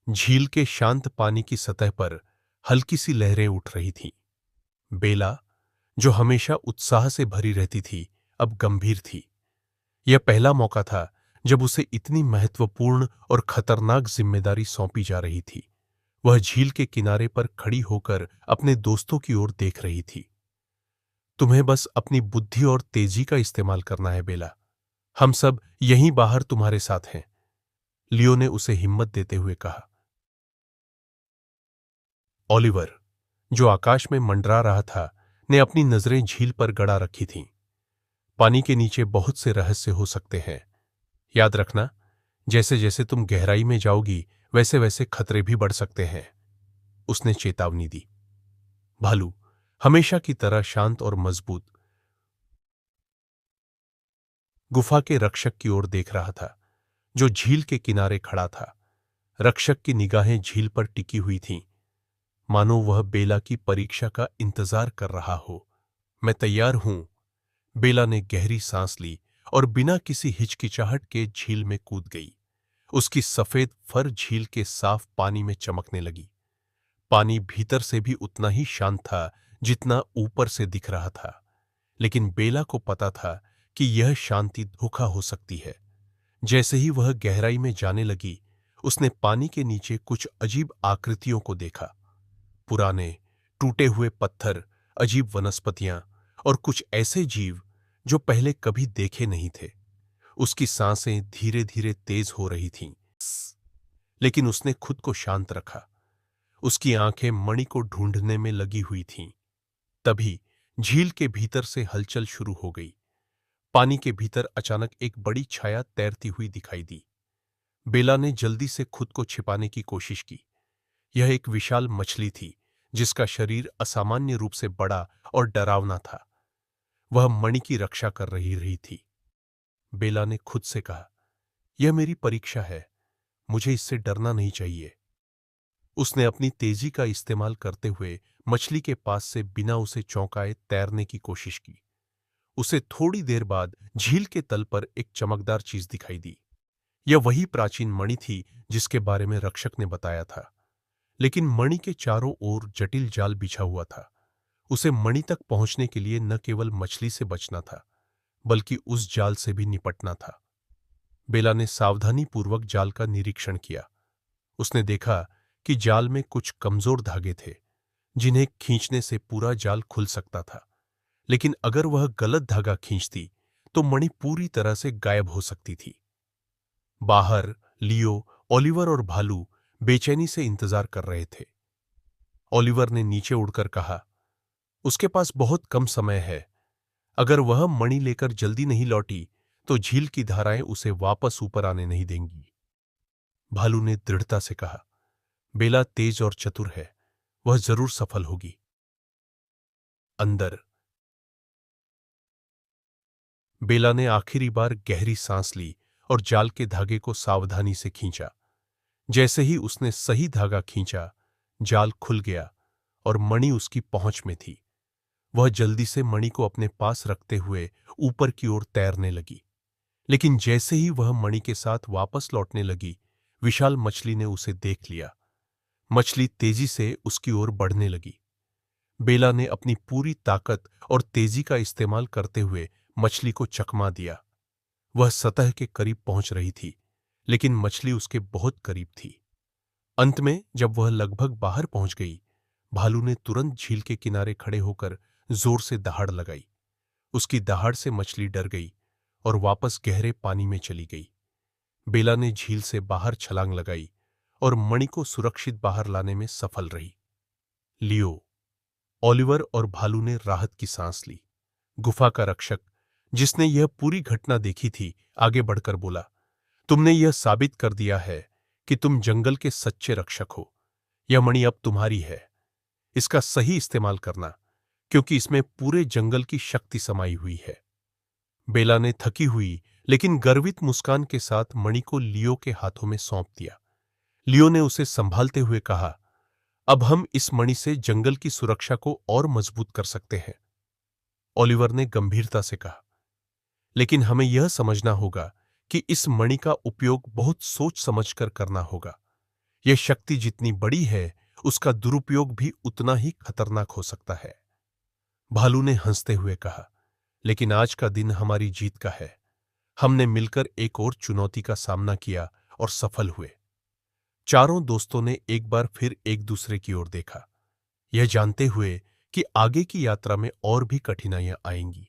झील के शांत पानी की सतह पर हल्की सी लहरें उठ रही थीं। बेला, जो हमेशा उत्साह से भरी रहती थी, अब गंभीर थी। यह पहला मौका था जब उसे इतनी महत्वपूर्ण और खतरनाक जिम्मेदारी सौंपी जा रही थी। वह झील के किनारे पर खड़ी होकर अपने दोस्तों की ओर देख रही थी। तुम्हें बस अपनी बुद्धि और तेजी का इस्तेमाल करना है बेला। हम सब यहीं बाहर तुम्हारे साथ हैं, लियो ने उसे हिम्मत देते हुए कहा। ओलिवर, जो आकाश में मंडरा रहा था, ने अपनी नजरें झील पर गड़ा रखी थीं। पानी के नीचे बहुत से रहस्य हो सकते हैं। याद रखना, जैसे जैसे तुम गहराई में जाओगी वैसे वैसे खतरे भी बढ़ सकते हैं, उसने चेतावनी दी। भालू, हमेशा की तरह शांत और मजबूत, गुफा के रक्षक की ओर देख रहा था, जो झील के किनारे खड़ा था। रक्षक की निगाहें झील पर टिकी हुई थीं, मानो वह बेला की परीक्षा का इंतजार कर रहा हो। मैं तैयार हूं, बेला ने गहरी सांस ली और बिना किसी हिचकिचाहट के झील में कूद गई। उसकी सफेद फर झील के साफ पानी में चमकने लगी। पानी भीतर से भी उतना ही शांत था जितना ऊपर से दिख रहा था, लेकिन बेला को पता था कि यह शांति धोखा हो सकती है। जैसे ही वह गहराई में जाने लगी, उसने पानी के नीचे कुछ अजीब आकृतियों को देखा। पुराने, टूटे हुए पत्थर, अजीब वनस्पतियां और कुछ ऐसे जीव जो पहले कभी देखे नहीं थे। उसकी सांसें धीरे धीरे तेज हो रही थीं, लेकिन उसने खुद को शांत रखा। उसकी आंखें मणि को ढूंढने में लगी हुई थीं। तभी झील के भीतर से हलचल शुरू हो गई। पानी के भीतर अचानक एक बड़ी छाया तैरती हुई दिखाई दी। बेला ने जल्दी से खुद को छिपाने की कोशिश की। यह एक विशाल मछली थी, जिसका शरीर असामान्य रूप से बड़ा और डरावना था। वह मणि की रक्षा कर रही थी। बेला ने खुद से कहा, यह मेरी परीक्षा है, मुझे इससे डरना नहीं चाहिए। उसने अपनी तेजी का इस्तेमाल करते हुए मछली के पास से बिना उसे चौंकाए तैरने की कोशिश की। उसे थोड़ी देर बाद झील के तल पर एक चमकदार चीज दिखाई दी। यह वही प्राचीन मणि थी जिसके बारे में रक्षक ने बताया था, लेकिन मणि के चारों ओर जटिल जाल बिछा हुआ था। उसे मणि तक पहुंचने के लिए न केवल मछली से बचना था, बल्कि उस जाल से भी निपटना था। बेला ने सावधानीपूर्वक जाल का निरीक्षण किया। उसने देखा कि जाल में कुछ कमजोर धागे थे, जिन्हें खींचने से पूरा जाल खुल सकता था। लेकिन अगर वह गलत धागा खींचती तो मणि पूरी तरह से गायब हो सकती थी। बाहर लियो, ओलिवर और भालू बेचैनी से इंतजार कर रहे थे। ओलिवर ने नीचे उड़कर कहा, उसके पास बहुत कम समय है। अगर वह मणि लेकर जल्दी नहीं लौटी तो झील की धाराएं उसे वापस ऊपर आने नहीं देंगी। भालू ने दृढ़ता से कहा, बेला तेज और चतुर है, वह जरूर सफल होगी। अंदर बेला ने आखिरी बार गहरी सांस ली और जाल के धागे को सावधानी से खींचा। जैसे ही उसने सही धागा खींचा, जाल खुल गया और मणि उसकी पहुंच में थी। वह जल्दी से मणि को अपने पास रखते हुए ऊपर की ओर तैरने लगी। लेकिन जैसे ही वह मणि के साथ वापस लौटने लगी, विशाल मछली ने उसे देख लिया। मछली तेजी से उसकी ओर बढ़ने लगी। बेला ने अपनी पूरी ताकत और तेजी का इस्तेमाल करते हुए मछली को चकमा दिया। वह सतह के करीब पहुंच रही थी, लेकिन मछली उसके बहुत करीब थी। अंत में जब वह लगभग बाहर पहुंच गई, भालू ने तुरंत झील के किनारे खड़े होकर जोर से दहाड़ लगाई। उसकी दहाड़ से मछली डर गई और वापस गहरे पानी में चली गई। बेला ने झील से बाहर छलांग लगाई और मणि को सुरक्षित बाहर लाने में सफल रही। लियो, ओलिवर और भालू ने राहत की सांस ली। गुफा का रक्षक, जिसने यह पूरी घटना देखी थी, आगे बढ़कर बोला, तुमने यह साबित कर दिया है कि तुम जंगल के सच्चे रक्षक हो। यह मणि अब तुम्हारी है। इसका सही इस्तेमाल करना, क्योंकि इसमें पूरे जंगल की शक्ति समाई हुई है। बेला ने थकी हुई लेकिन गर्वित मुस्कान के साथ मणि को लियो के हाथों में सौंप दिया। लियो ने उसे संभालते हुए कहा, अब हम इस मणि से जंगल की सुरक्षा को और मजबूत कर सकते हैं। ओलिवर ने गंभीरता से कहा, लेकिन हमें यह समझना होगा कि इस मणि का उपयोग बहुत सोच समझकर करना होगा। यह शक्ति जितनी बड़ी है, उसका दुरुपयोग भी उतना ही खतरनाक हो सकता है। भालू ने हंसते हुए कहा, लेकिन आज का दिन हमारी जीत का है। हमने मिलकर एक और चुनौती का सामना किया और सफल हुए। चारों दोस्तों ने एक बार फिर एक दूसरे की ओर देखा, यह जानते हुए कि आगे की यात्रा में और भी कठिनाइयां आएंगी।